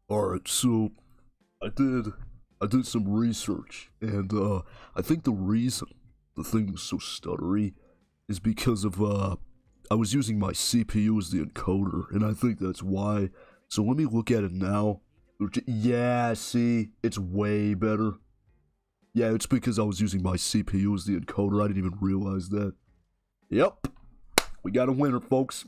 Alright, so I did some research, and I think the reason the thing was so stuttery is because of I was using my CPU as the encoder, and I think that's why. So let me look at it now. Yeah, see, it's way better. Yeah, it's because I was using my CPU as the encoder. I didn't even realize that. Yep, we got a winner, folks.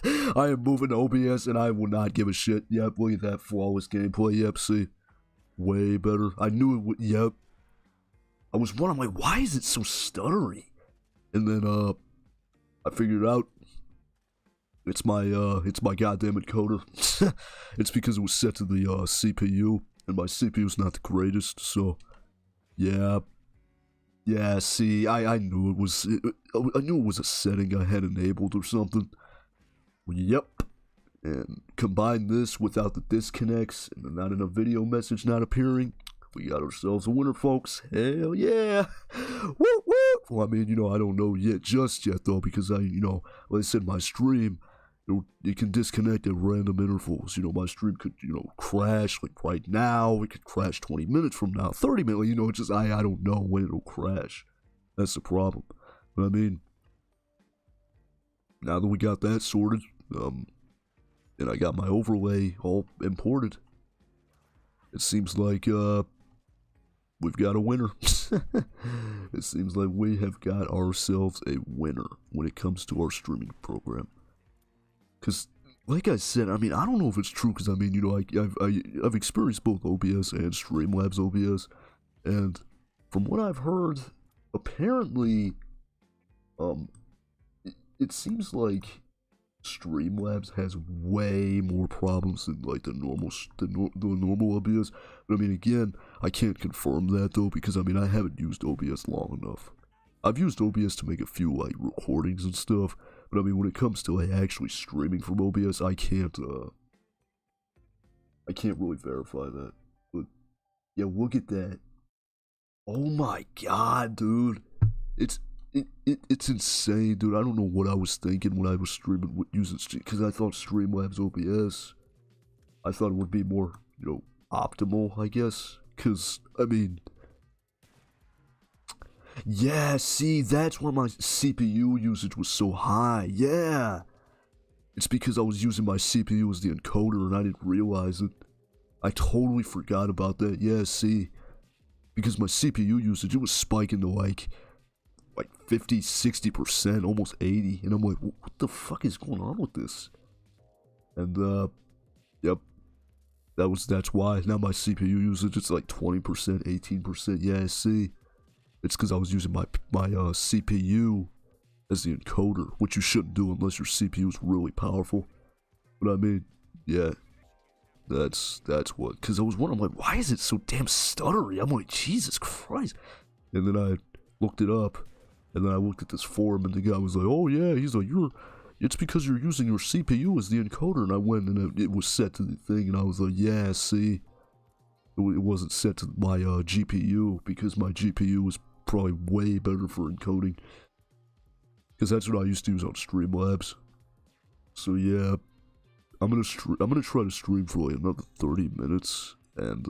I am moving to OBS, and I will not give a shit. Yep, look at that flawless gameplay. Yep, see, way better. I knew it would. Yep. I was wondering, I'm like, why is it so stuttery? And then I figured out it's my goddamn encoder. It's because it was set to the CPU, and my CPU's not the greatest. So, yeah. Yeah, see, I knew it was. I knew it was a setting I had enabled or something. Yep. And combine this without the disconnects and not enough video message not appearing. We got ourselves a winner, folks. Hell yeah. Woo woo. Well, I mean, I don't know just yet though, because like I said, my stream, it can disconnect at random intervals. My stream could, crash like right now. It could crash 20 minutes from now, 30 minutes. It's just I don't know when it'll crash. That's the problem. But I mean, now that we got that sorted, and I got my overlay all imported, it seems like we've got a winner. It seems like we have got ourselves a winner when it comes to our streaming program. Because, like I said, I mean, I don't know if it's true, because I mean, I've experienced both OBS and Streamlabs OBS, and from what I've heard, apparently, it seems like Streamlabs has way more problems than like the normal OBS. But I mean, again, I can't confirm that though, because I mean, I haven't used OBS long enough. I've used OBS to make a few like recordings and stuff, but I mean, when it comes to like actually streaming from OBS, I can't really verify that. But yeah, look at that. Oh my god, dude. It's insane, dude. I don't know what I was thinking when I was streaming using, because I thought Streamlabs OBS, I thought it would be more, optimal, I guess. Because, I mean, yeah, see, that's why my CPU usage was so high. Yeah. It's because I was using my CPU as the encoder and I didn't realize it. I totally forgot about that. Yeah, see, because my CPU usage, it was spiking to like 50, 60%, almost 80, and I'm like, what the fuck is going on with this? And yep, that's why. Now my CPU usage, it's like 20%, 18%. Yeah, see, it's because I was using my CPU as the encoder, which you shouldn't do unless your CPU is really powerful. But I mean, yeah, that's what. Because I was wondering, I'm like, why is it so damn stuttery? I'm like, Jesus Christ. And then I looked it up. And then I looked at this forum, and the guy was like, "Oh yeah," he's like, it's because you're using your CPU as the encoder." And I went, and it was set to the thing, and I was like, "Yeah, see, it wasn't set to my GPU, because my GPU was probably way better for encoding, because that's what I used to use on Streamlabs." So yeah, I'm gonna try to stream for like another 30 minutes, and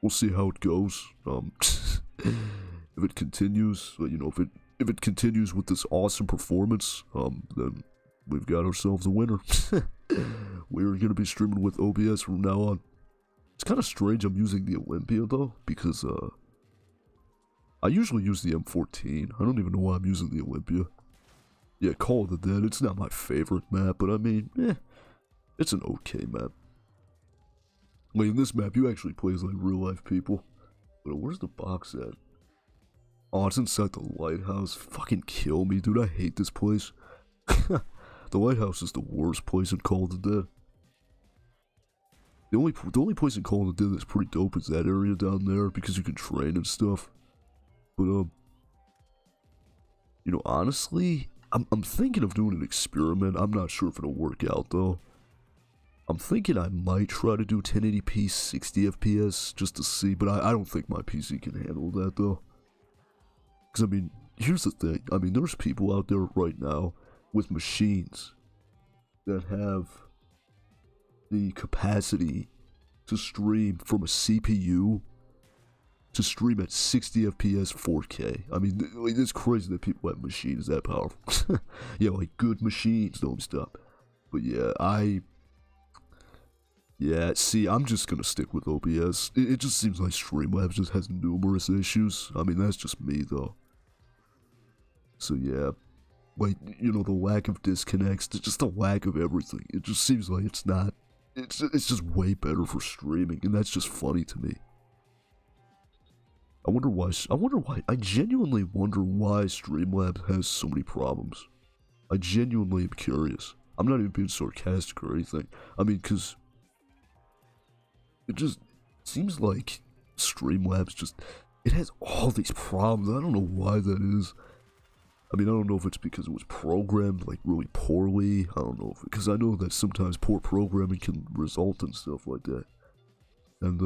we'll see how it goes. If it continues, if it continues with this awesome performance, then we've got ourselves a winner. We're gonna be streaming with OBS from now on. It's kind of strange I'm using the Olympia though, because I usually use the M14. I don't even know why I'm using the Olympia. Yeah, Call of the Dead, it's not my favorite map, but I mean, it's an okay map. Like in this map, you actually play as like real life people. But where's the box at? Oh, it's inside the lighthouse. Fucking kill me, dude. I hate this place. The lighthouse is the worst place in Call of the Dead. The only place in Call of the Dead that's pretty dope is that area down there, because you can train and stuff. But honestly, I'm thinking of doing an experiment. I'm not sure if it'll work out though. I'm thinking I might try to do 1080p 60 FPS just to see, but I don't think my PC can handle that though. Because, I mean, here's the thing. I mean, there's people out there right now with machines that have, the capacity to stream from a CPU to stream at 60 FPS 4K. I mean, like, it's crazy that people have machines that powerful. Yeah, like, good machines don't stop. But yeah, see, I'm just gonna stick with OBS. It just seems like Streamlabs just has numerous issues. I mean, that's just me, though. So yeah, like, you know, the lack of disconnects, just the lack of everything. It just seems like it's not, it's just way better for streaming, and that's just funny to me. I genuinely wonder why Streamlabs has so many problems. I genuinely am curious. I'm not even being sarcastic or anything. I mean, because it just seems like Streamlabs just, it has all these problems. I don't know why that is. I mean, I don't know if it's because it was programmed, like, really poorly. I don't know, because I know that sometimes poor programming can result in stuff like that. And,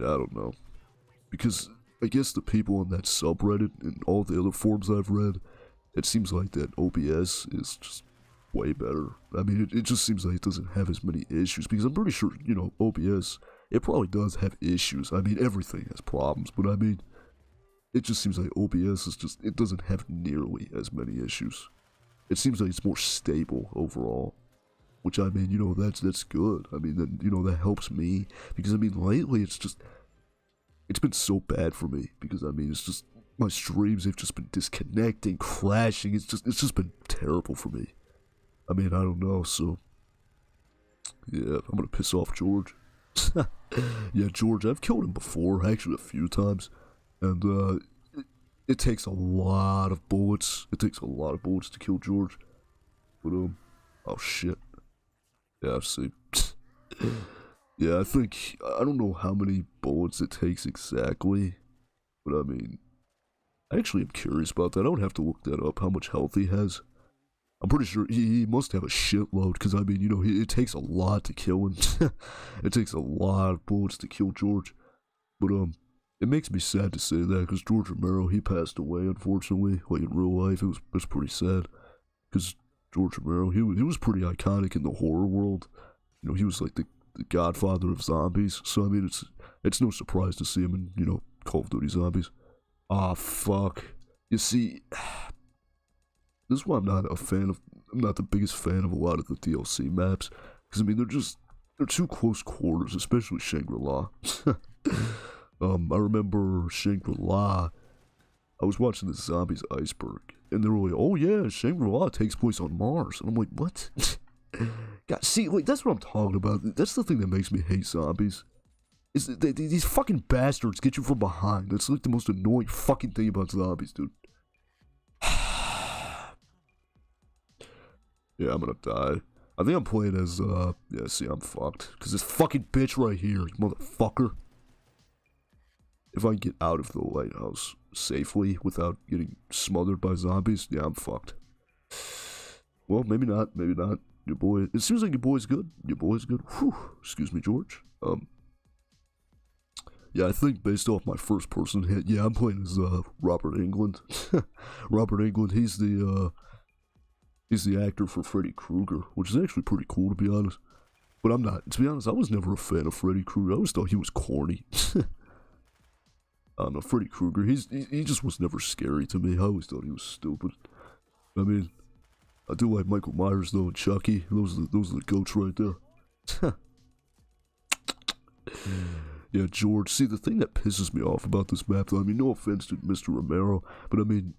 yeah, I don't know. Because I guess the people on that subreddit and all the other forums I've read, it seems like that OBS is just way better. I mean, it just seems like it doesn't have as many issues, because I'm pretty sure, you know, OBS, it probably does have issues. I mean, everything has problems, but I mean, it just seems like OBS is just, it doesn't have nearly as many issues. It seems like it's more stable overall, which, I mean, you know, that's good. I mean, then, you know, that helps me, because I mean, lately it's just, it's been so bad for me, because I mean, it's just, my streams have just been disconnecting, crashing, it's just been terrible for me. I mean, I don't know, so, yeah, I'm gonna piss off George. Yeah, George, I've killed him before, actually a few times, and, it takes a lot of bullets. It takes a lot of bullets to kill George. But, oh shit. Yeah, I've seen. Yeah, I think, I don't know how many bullets it takes exactly, but I mean, I actually am curious about that. I would have to look that up, how much health he has. I'm pretty sure he must have a shitload, because I mean, you know, it takes a lot to kill him. It takes a lot of bullets to kill George. But, it makes me sad to say that, because George Romero, he passed away, unfortunately. Like, in real life, it was pretty sad. Because George Romero, he was pretty iconic in the horror world. You know, he was like the godfather of zombies. So, I mean, it's no surprise to see him in, you know, Call of Duty Zombies. Ah, fuck. You see, this is why I'm not the biggest fan of a lot of the DLC maps. Because, I mean, they're too close quarters, especially Shangri-La. I remember Shangri-La, I was watching the Zombies Iceberg, and they were like, oh yeah, Shangri-La takes place on Mars. And I'm like, what? God, see, like, that's what I'm talking about. That's the thing that makes me hate zombies. Is that these fucking bastards get you from behind. That's like the most annoying fucking thing about zombies, dude. Yeah, I'm gonna die. I think I'm playing as, yeah, see, I'm fucked. Because this fucking bitch right here, motherfucker. If I can get out of the lighthouse safely without getting smothered by zombies, yeah, I'm fucked. Well, maybe not, maybe not. Your boy, it seems like your boy's good. Your boy's good. Whew, excuse me, George. Yeah, I think based off my first person hit, yeah, I'm playing as, Robert Englund. Robert Englund, he's the actor for Freddy Krueger, which is actually pretty cool, to be honest. But I'm not, to be honest, I was never a fan of Freddy Krueger. I always thought he was corny. I don't know, Freddy Krueger, he just was never scary to me. I always thought he was stupid. I mean, I do like Michael Myers, though, and Chucky. Those are the goats right there. Yeah, George, see, the thing that pisses me off about this map, though, I mean, no offense to Mr. Romero, but I mean,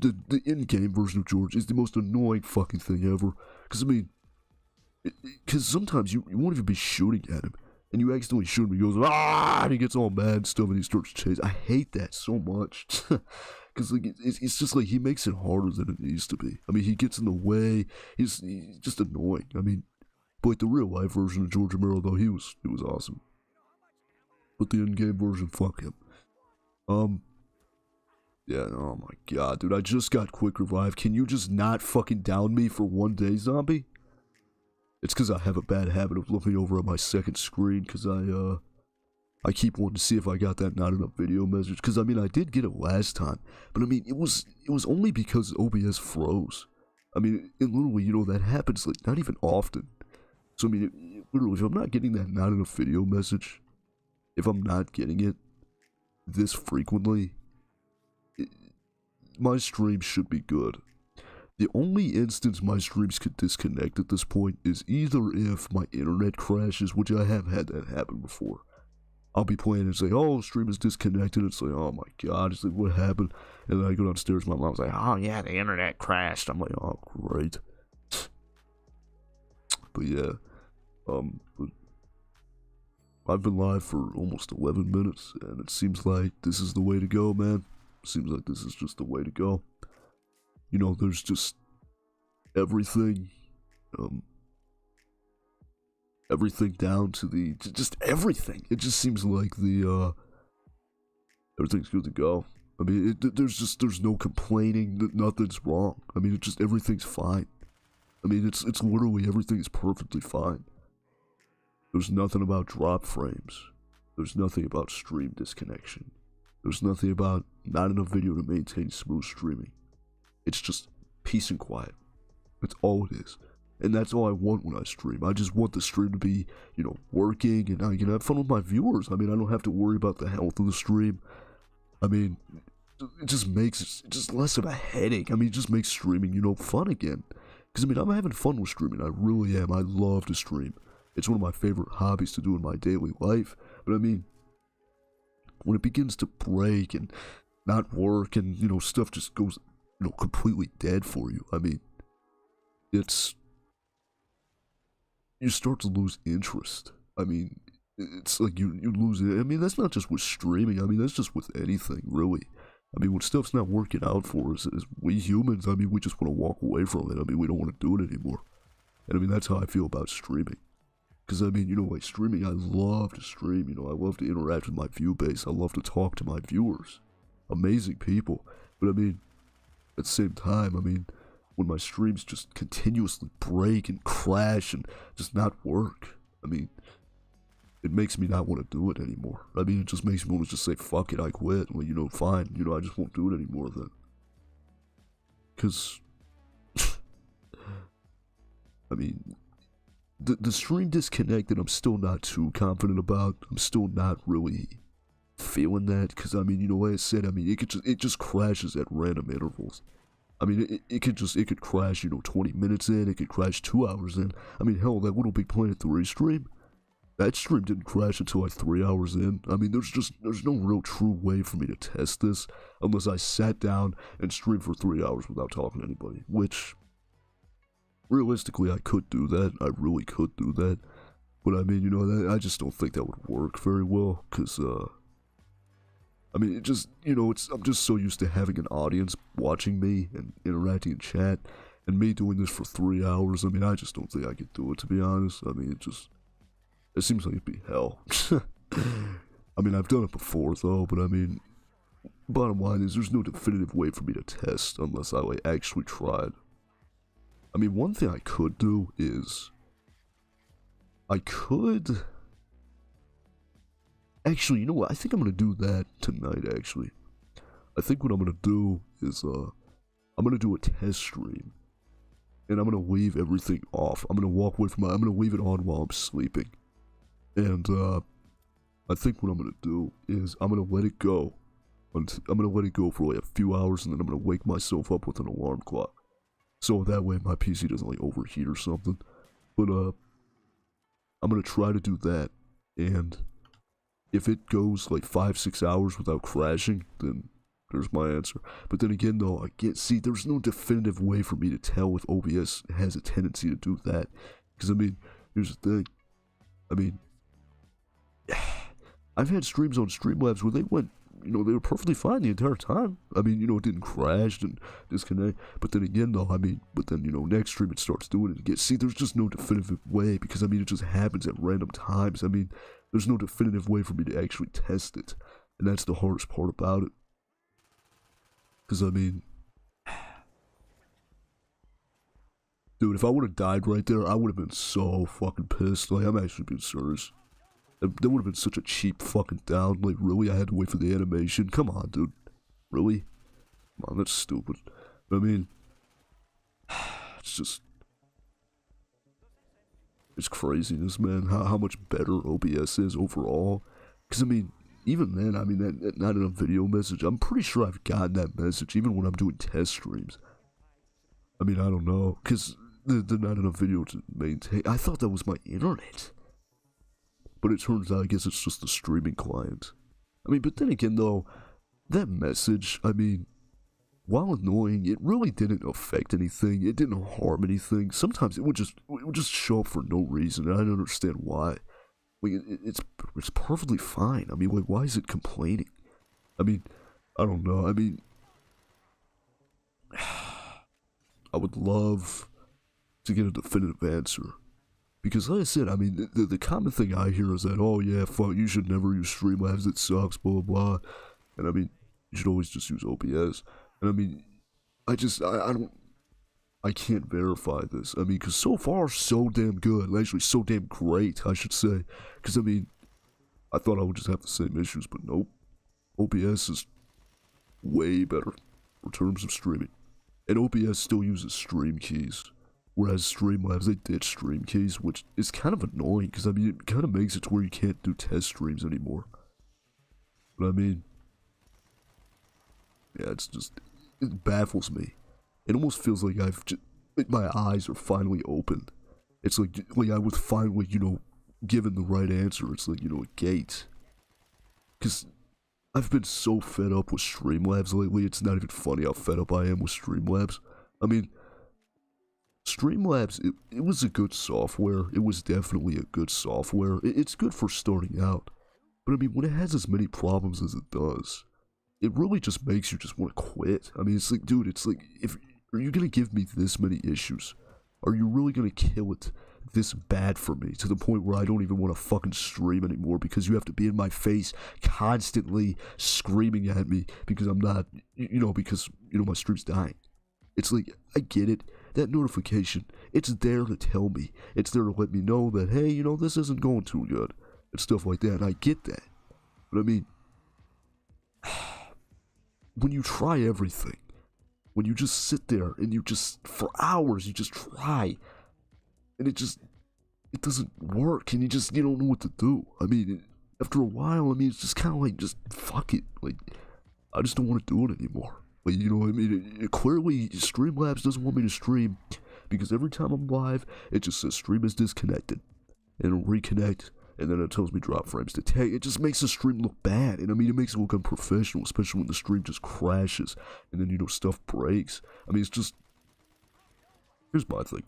the in-game version of George is the most annoying fucking thing ever. Because, I mean, because sometimes you won't even be shooting at him, and you accidentally shoot him, he goes, ah, and he gets all mad and stuff, and he starts chasing. I hate that so much. Because, like, it's just like, he makes it harder than it needs to be. I mean, he gets in the way, he's just annoying. I mean, but like, the real-life version of George Romero, though, he was awesome. But the in-game version, fuck him. Yeah, oh my god, dude, I just got quick revive. Can you just not fucking down me for one day, zombie? It's because I have a bad habit of looking over at my second screen, because I keep wanting to see if I got that not in a video message, because I mean, I did get it last time, but I mean, it was only because OBS froze. I mean, it literally, you know, that happens, like, not even often. So I mean, literally, if I'm not getting that not in a video message, if I'm not getting it this frequently, my stream should be good. The only instance my streams could disconnect at this point is either if my internet crashes, which I have had that happen before. I'll be playing and say, oh, stream is disconnected. It's like, oh my god, it's like, what happened? And then I go downstairs, my mom's like, oh yeah, the internet crashed. I'm like, oh great. But yeah, but I've been live for almost 11 minutes, and it seems like this is the way to go, man. Seems like this is just the way to go. You know, there's just everything, everything down to the, just everything. It just seems like the, everything's good to go. I mean, there's no complaining, nothing's wrong. I mean, everything's fine. I mean, it's literally everything's perfectly fine. There's nothing about drop frames. There's nothing about stream disconnection. There's nothing about not enough video to maintain smooth streaming. It's just peace and quiet. That's all it is. And that's all I want when I stream. I just want the stream to be, you know, working, and I can have fun with my viewers. I mean, I don't have to worry about the health of the stream. I mean, it just makes it just less of a headache. I mean, it just makes streaming, you know, fun again. Because, I mean, I'm having fun with streaming. I really am. I love to stream. It's one of my favorite hobbies to do in my daily life. But, I mean, when it begins to break and not work and, you know, stuff just goes, you know, completely dead for you. I mean, you start to lose interest. I mean, it's like you lose it. I mean, that's not just with streaming. I mean, that's just with anything, really. I mean, when stuff's not working out for us, as we humans, I mean, we just want to walk away from it. I mean, we don't want to do it anymore. And I mean, that's how I feel about streaming. Because, I mean, you know, like, streaming, I love to stream. You know, I love to interact with my view base. I love to talk to my viewers. Amazing people. But, I mean, at the same time, I mean, when my streams just continuously break and crash and just not work, I mean, it makes me not want to do it anymore. I mean, it just makes me want to just say, fuck it, I quit. Well, you know, fine. You know, I just won't do it anymore then. Because, I mean, the stream disconnected, I'm still not too confident about. I'm still not really feeling that. Because, I mean, you know, like I said, I mean, it just crashes at random intervals. I mean, it could crash, you know, 20 minutes in. It could crash 2 hours in. I mean, hell, that Little Big Planet 3 stream, that stream didn't crash until like 3 hours in. I mean, there's no real true way for me to test this unless I sat down and streamed for 3 hours without talking to anybody, which, realistically, I could do that. I really could do that. But I mean, you know, I just don't think that would work very well, because, I mean, it just, you know, I'm just so used to having an audience watching me and interacting in chat, and me doing this for 3 hours. I mean, I just don't think I could do it, to be honest. I mean, it seems like it'd be hell. I mean, I've done it before, though, but I mean, bottom line is there's no definitive way for me to test unless I, like, actually tried. I mean, one thing I could do is, actually, you know what, I think I'm gonna do that tonight, actually. I think what I'm gonna do is, I'm gonna do a test stream, and I'm gonna leave everything off. I'm gonna walk away from I'm gonna leave it on while I'm sleeping. And, I think what I'm gonna do is, I'm gonna let it go. I'm gonna let it go for like a few hours, and then I'm gonna wake myself up with an alarm clock. So that way my PC doesn't like overheat or something. But I'm gonna try to do that, and if it goes like 5-6 hours without crashing, then there's my answer. But then again, though, I can't see, there's no definitive way for me to tell if OBS has a tendency to do that. Because I mean, here's the thing. I mean, I've had streams on Streamlabs where they went, you know, they were perfectly fine the entire time. I mean, you know, it didn't crash and disconnect. But then again, though, I mean, you know, next stream it starts doing it again. See, there's just no definitive way, because, I mean, it just happens at random times. I mean, there's no definitive way for me to actually test it. And that's the hardest part about it. Because, I mean, dude, if I would have died right there, I would have been so fucking pissed. Like, I'm actually being serious. That would have been such a cheap fucking down. Like, really? I had to wait for the animation? Come on, dude. Really? Come on, that's stupid. But I mean, it's just, It's craziness, man, how much better OBS is overall. Because, I mean, even then, I mean, that not in a video message, I'm pretty sure I've gotten that message, even when I'm doing test streams. I mean, I don't know, because they're not in a video to maintain. I thought that was my internet. But it turns out, I guess it's just the streaming client. I mean, but then again, though, that message, I mean, while annoying, it really didn't affect anything. It didn't harm anything. Sometimes it would just show up for no reason, and I don't understand why. Like, it's perfectly fine. I mean, like, why is it complaining? I mean, I don't know. I mean, I would love to get a definitive answer. Because like I said, I mean, the common thing I hear is that, oh yeah, fuck, you should never use Streamlabs, it sucks, blah, blah, blah. And I mean, you should always just use OBS. And I mean, I can't verify this. I mean, because so far, so damn good. Actually, so damn great, I should say. Because, I mean, I thought I would just have the same issues, but nope. OBS is way better in terms of streaming. And OBS still uses stream keys. Whereas Streamlabs, they ditch stream keys, which is kind of annoying, because, I mean, it kind of makes it to where you can't do test streams anymore. But, I mean, yeah, it's just, it baffles me. It almost feels like my eyes are finally opened. It's like I was finally, you know, given the right answer. It's like, you know, a gate. Because I've been so fed up with Streamlabs lately, it's not even funny how fed up I am with Streamlabs. I mean, Streamlabs, it was a good software. It was definitely a good software. It's good for starting out. But I mean, when it has as many problems as it does, it really just makes you just want to quit. I mean, it's like, dude, it's like, are you gonna give me this many issues? Are you really gonna kill it this bad for me, to the point where I don't even want to fucking stream anymore because you have to be in my face constantly screaming at me because I'm not, you know, because, you know, my stream's dying. It's like, I get it. That notification, it's there to tell me. It's there to let me know that, hey, you know, this isn't going too good. And stuff like that, and I get that. But I mean, when you try everything, when you just sit there and you just, for hours, you just try, and it doesn't work, and you don't know what to do. I mean, after a while, I mean, it's just kind of like, just fuck it. Like, I just don't want to do it anymore. Like, you know what I mean? Clearly, Streamlabs doesn't want me to stream, because every time I'm live, it just says stream is disconnected, and it'll reconnect, and then it tells me drop frames to take. It just makes the stream look bad, and I mean, it makes it look unprofessional, especially when the stream just crashes, and then, you know, stuff breaks. I mean, it's just, here's my thing.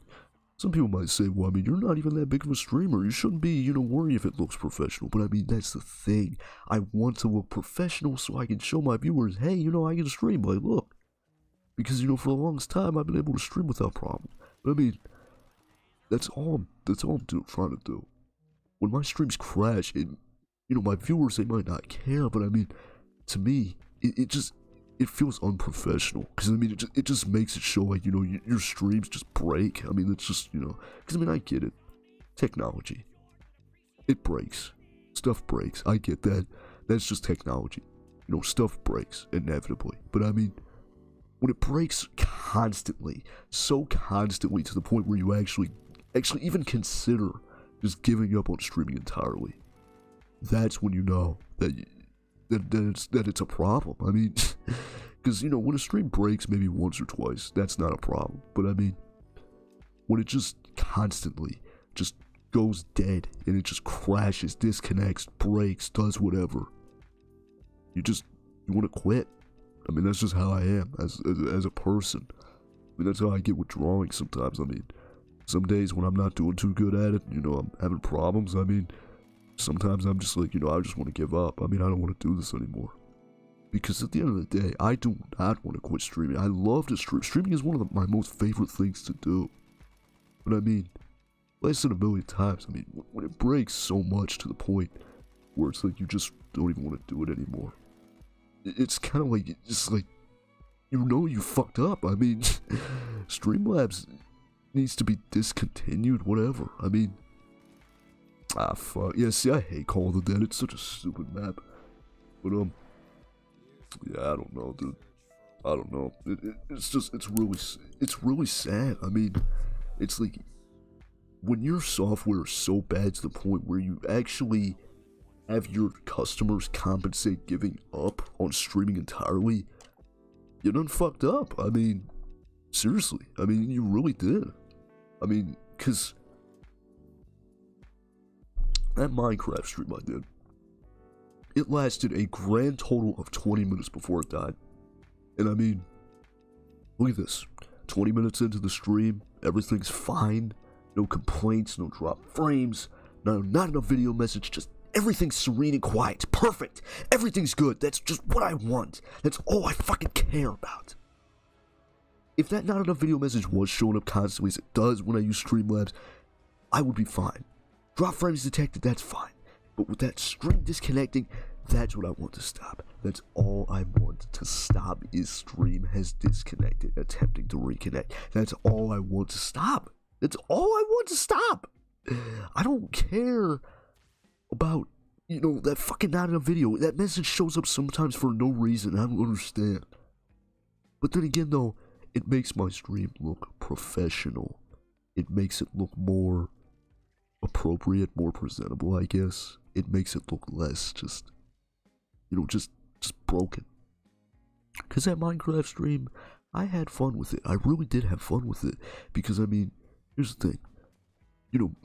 Some people might say, well, I mean, you're not even that big of a streamer. You shouldn't be, you know, worry if it looks professional. But I mean, that's the thing. I want to look professional so I can show my viewers, hey, you know, I can stream. Like, look. Because, you know, for the longest time, I've been able to stream without problems. But I mean, that's all I'm trying to do. When my streams crash, and, you know, my viewers, they might not care. But I mean, to me, it feels unprofessional, because I mean, it just makes it show like, you know, your streams just break. I mean, it's just, you know, because I mean, I get it. Technology. It breaks. Stuff breaks. I get that. That's just technology. You know, stuff breaks, inevitably. But I mean, when it breaks constantly, so constantly to the point where you actually even consider just giving up on streaming entirely, that's when you know that it's a problem. I mean, because, you know, when a stream breaks maybe once or twice, that's not a problem. But I mean, when it just constantly just goes dead, and it just crashes, disconnects, breaks, does whatever, you want to quit. I mean, that's just how I am as a person. I mean, that's how I get with drawing sometimes. I mean, some days when I'm not doing too good at it, you know, I'm having problems, I mean, sometimes I'm just like, you know, I just want to give up. I mean, I don't want to do this anymore. Because at the end of the day, I do not want to quit streaming. I love to stream. Streaming is one of my most favorite things to do. But I mean, like I said a million times, I mean, when it breaks so much to the point where it's like you just don't even want to do it anymore. It's kind of like, it's like, you know, you fucked up. I mean, Streamlabs needs to be discontinued, whatever. I mean, fuck. Yeah, see, I hate Call of the Dead. It's such a stupid map. But, yeah, I don't know, dude. I don't know. It's really sad. I mean, it's like, when your software is so bad to the point where you actually have your customers compensate giving up on streaming entirely, you done fucked up. I mean, seriously. I mean, you really did. I mean, cause that Minecraft stream I did, it lasted a grand total of 20 minutes before it died. And I mean, look at this. 20 minutes into the stream, everything's fine. No complaints, no drop frames, not enough video message, just everything's serene and quiet. Perfect. Everything's good. That's just what I want. That's all I fucking care about. If that not enough video message was showing up constantly as it does when I use Streamlabs, I would be fine. Drop frames detected, that's fine. But with that stream disconnecting, that's what I want to stop. That's all I want to stop is stream has disconnected, attempting to reconnect. That's all I want to stop. That's all I want to stop. I don't care about, you know, that fucking not enough video. That message shows up sometimes for no reason. I don't understand. But then again, though, it makes my stream look professional. It makes it look more appropriate, more presentable, I guess. It makes it look less just, you know, just broken. Because that Minecraft stream, I had fun with it. I really did have fun with it. Because, I mean, here's the thing. You know,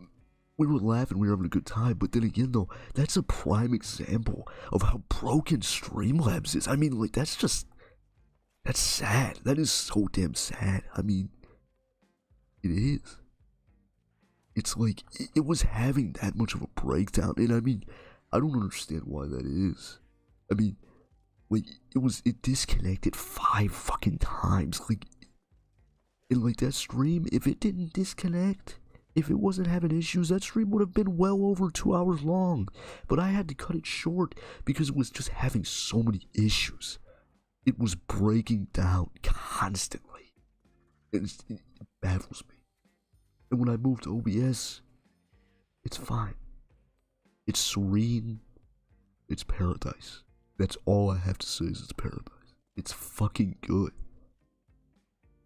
we were laughing, we were having a good time, but then again, though, that's a prime example of how broken Streamlabs is. I mean, like, that's sad. That is so damn sad. I mean, it is. It's like, it was having that much of a breakdown, and I mean, I don't understand why that is. I mean, like, it disconnected 5 fucking times, like, and like, that stream, if it didn't disconnect, if it wasn't having issues, that stream would have been well over 2 hours long, but I had to cut it short because it was just having so many issues. It was breaking down constantly, and it baffles me. And when I moved to OBS, it's fine. It's serene. It's paradise. That's all I have to say is it's paradise. It's fucking good.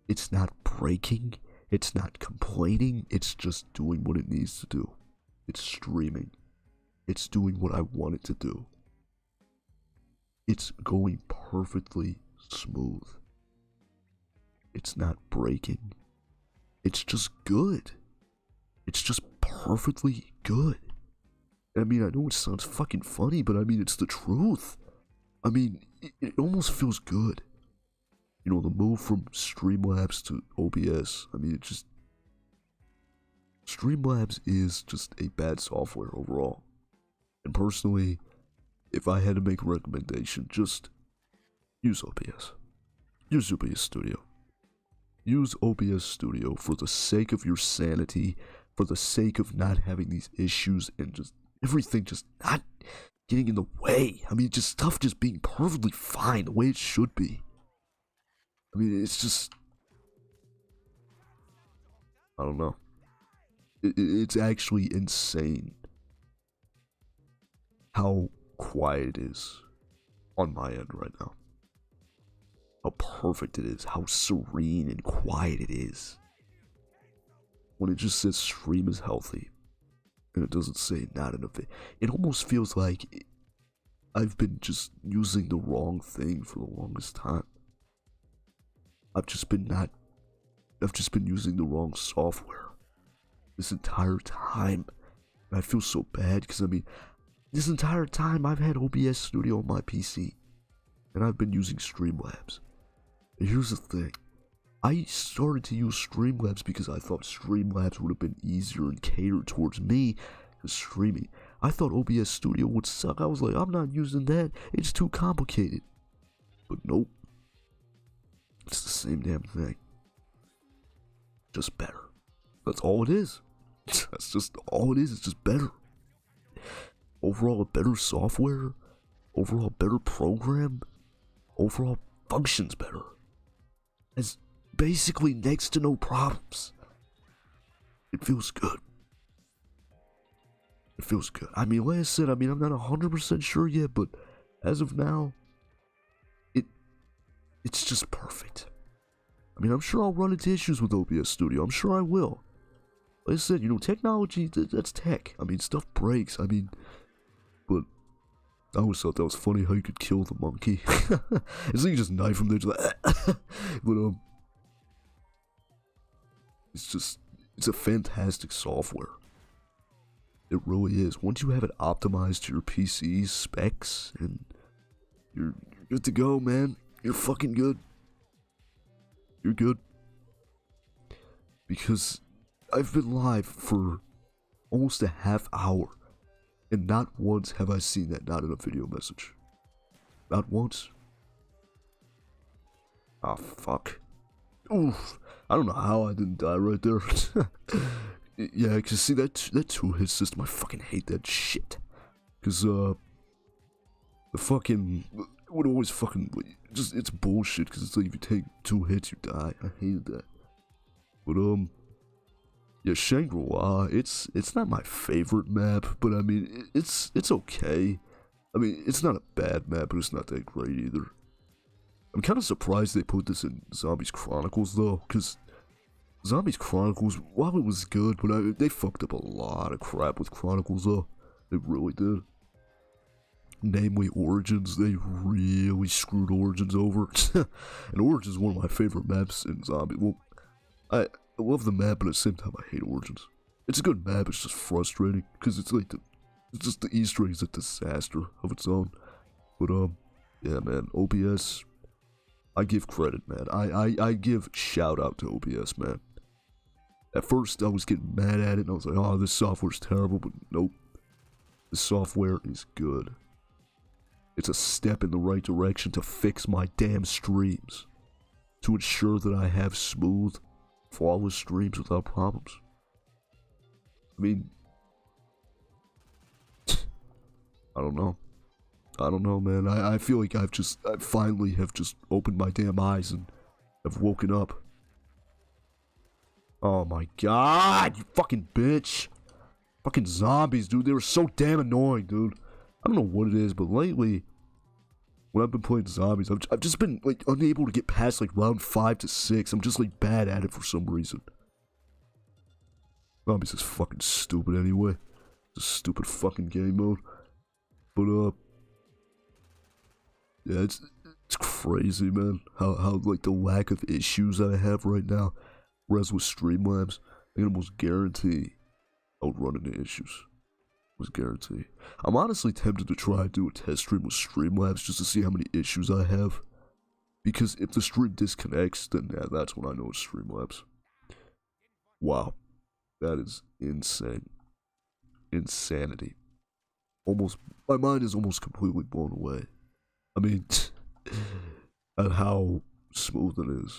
It's not breaking. It's not complaining. It's just doing what it needs to do. It's streaming. It's doing what I want it to do. It's going perfectly smooth. It's not breaking. It's just good. It's just perfectly good. I mean, I know it sounds fucking funny, but I mean, it's the truth. I mean, it almost feels good. You know, the move from Streamlabs to OBS, I mean, it just... Streamlabs is just a bad software overall. And personally, if I had to make a recommendation, just use OBS. Use OBS Studio. Use OBS Studio for the sake of your sanity, for the sake of not having these issues and just everything just not getting in the way. I mean, just stuff just being perfectly fine the way it should be. I mean, it's just... I don't know. It's actually insane how quiet it is on my end right now. How perfect it is, how serene and quiet it is. When it just says stream is healthy, and it doesn't say not enough. It almost feels like I've been just using the wrong thing for the longest time. I've just been using the wrong software this entire time. And I feel so bad because, I mean, this entire time I've had OBS Studio on my PC, and I've been using Streamlabs. And here's the thing. I started to use Streamlabs because I thought Streamlabs would have been easier and catered towards me because streaming. I thought OBS Studio would suck. I was like, I'm not using that. It's too complicated. But nope. It's the same damn thing. Just better. That's all it is. That's just all it is. It's just better. Overall, a better software. Overall, better program. Overall, functions better. Has basically next to no problems. It feels good. It feels good. I mean, like I said, I mean, I'm not 100% sure yet, but as of now, it's just perfect. I mean, I'm sure I'll run into issues with OBS Studio. I'm sure I will. like I said, you know, technology, that's tech. I mean, stuff breaks. I mean, but I always thought that was funny how you could kill the monkey. It's like you just knife him there, just like, but it's a fantastic software. It really is. Once you have it optimized to your PC's specs, and you're good to go, man. You're fucking good. You're good. Because I've been live for almost a half hour, and not once have I seen that not in a video message. Not once. Ah, fuck. Oof. I don't know how I didn't die right there. Yeah, because see, that 2-hit system, I fucking hate that shit. Because, the fucking, it would always fucking, just, it's bullshit, because it's like, if you take 2 hits, you die. I hated that. But, yeah, Shangri-La, it's not my favorite map, but I mean, it's okay. I mean, it's not a bad map, but it's not that great either. I'm kind of surprised they put this in Zombies Chronicles, though, because Zombies Chronicles, while it was good, but they fucked up a lot of crap with Chronicles, though. They really did. Namely, Origins, they really screwed Origins over. And Origins is one of my favorite maps in Zombies. Well, I love the map, but at the same time, I hate Origins. It's a good map, it's just frustrating, because it's like it's just the Easter egg is a disaster of its own. But, yeah, man, OBS, I give credit, man. I give shout out to OBS, man. At first, I was getting mad at it, and I was like, oh, this software's terrible, but nope. This software is good. It's a step in the right direction to fix my damn streams. To ensure that I have smooth, flawless streams without problems. I mean, I don't know. I don't know, man. I feel like I finally have just opened my damn eyes and have woken up. Oh my god, you fucking bitch. Fucking zombies, dude. They were so damn annoying, dude. I don't know what it is, but lately, when I've been playing zombies, I've just been, like, unable to get past, like, round 5 to 6. I'm just, like, bad at it for some reason. Zombies is fucking stupid anyway. It's a stupid fucking game mode. But, yeah, it's crazy, man. How, like, the lack of issues I have right now. Whereas with Streamlabs, I can almost guarantee I would run into issues. Was guarantee. I'm honestly tempted to try to do a test stream with Streamlabs just to see how many issues I have. Because if the stream disconnects, then yeah, that's when I know it's Streamlabs. Wow. That is insane. Insanity. Almost, my mind is almost completely blown away. I mean, at how smooth it is.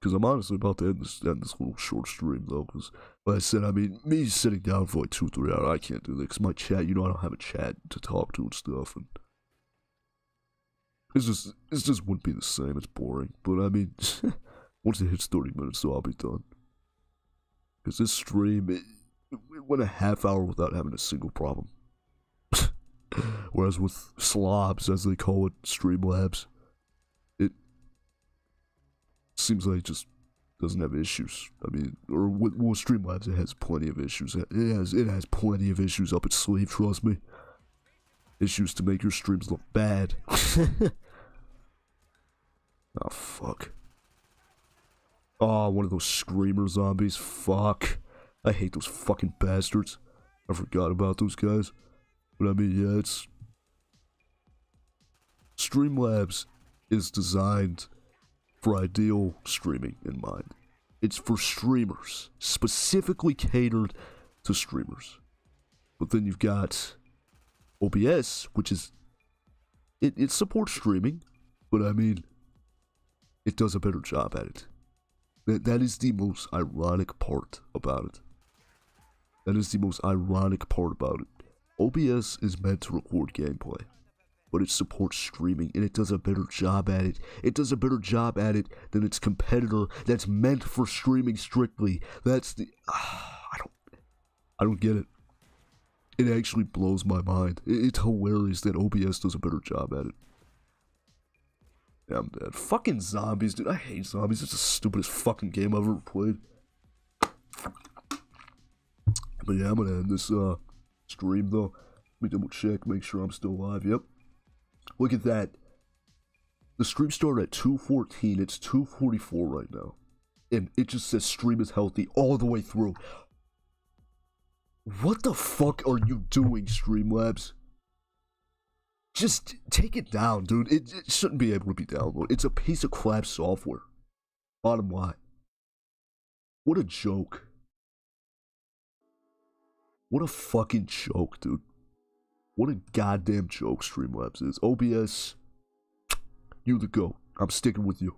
Because I'm honestly about to end this little short stream, though. Because, like I said, I mean, me sitting down for like 2-3 hours, I can't do that. Because my chat, you know, I don't have a chat to talk to and stuff. And it just wouldn't be the same. It's boring. But, I mean, once it hits 30 minutes, though, I'll be done. Because this stream, it went a half hour without having a single problem. Whereas with slobs, as they call it, Streamlabs, it seems like it just doesn't have issues. I mean, or with Streamlabs, it has plenty of issues. It has plenty of issues up its sleeve, trust me. Issues to make your streams look bad. Oh, fuck. Oh, one of those screamer zombies. Fuck. I hate those fucking bastards. I forgot about those guys. But I mean, yeah, it's... Streamlabs is designed for ideal streaming in mind. It's for streamers. Specifically catered to streamers. But then you've got OBS, which is... It supports streaming. But I mean, it does a better job at it. That is the most ironic part about it. That is the most ironic part about it. OBS is meant to record gameplay, but it supports streaming, and it does a better job at it. It does a better job at it than its competitor that's meant for streaming strictly. That's the... I don't get it. It actually blows my mind. It's hilarious that OBS does a better job at it. Yeah, I'm dead. Fucking zombies, dude. I hate zombies. It's the stupidest fucking game I've ever played. But yeah, I'm gonna end this stream though. Let me double check, make sure I'm still live. Yep. Look at that. The stream started at 2:14. It's 2:44 right now. And it just says stream is healthy all the way through. What the fuck are you doing, Streamlabs? Just take it down, dude. It shouldn't be able to be downloaded. It's a piece of crap software. Bottom line. What a joke. What a fucking joke, dude. What a goddamn joke Streamlabs is. OBS, you the GOAT. I'm sticking with you.